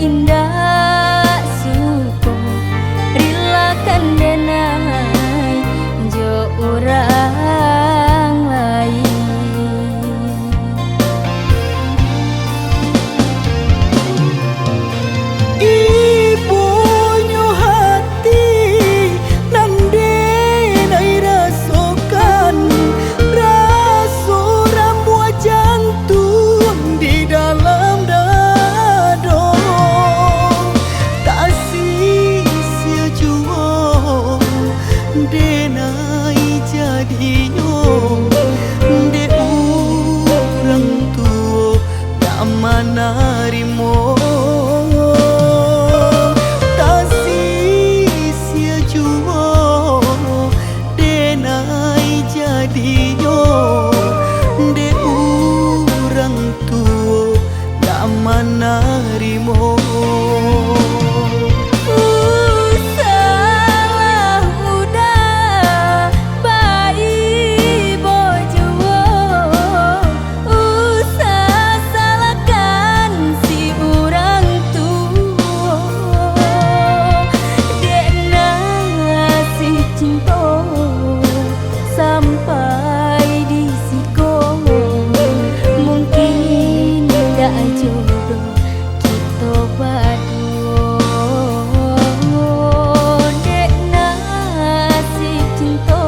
indah suko rilakan denai jo orang lain. Ibunya hati nande nai rasokan raso rambuan jantung di dalam dado tak sia juo denai jadinya de orang tua tak manarimo. Manarimo salah udah bayi bojo usah salahkan si orang tua dek nasi cinta sampai di siko mungkin tidak jodoh kita berdua dek nasi cinta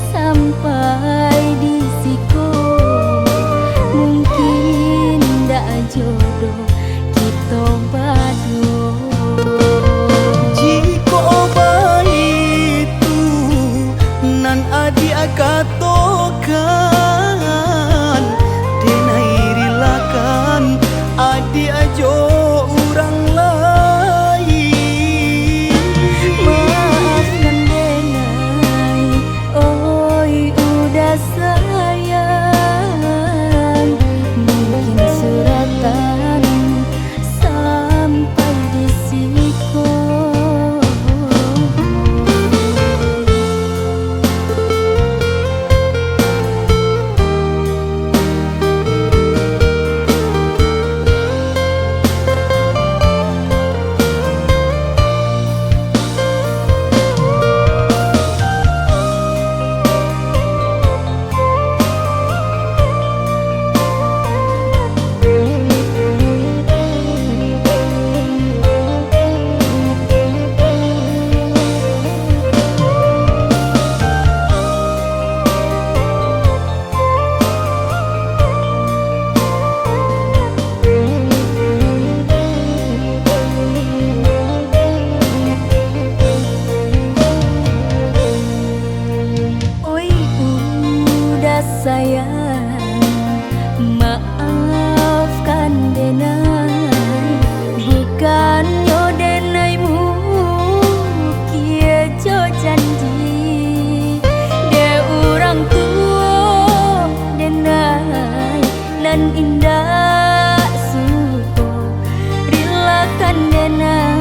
sampai di siko mungkin tidak jodoh kita berdua. jika bayi itu nan adik katokan denai rilakan adik ajo orang lain. Maafkan denai, oi udah sayang mungkin suratan sampai di siko. Sayang, maafkan denai, bukan yo denaimu kia jo janji de orang tua denai nan indah suko rilakan denai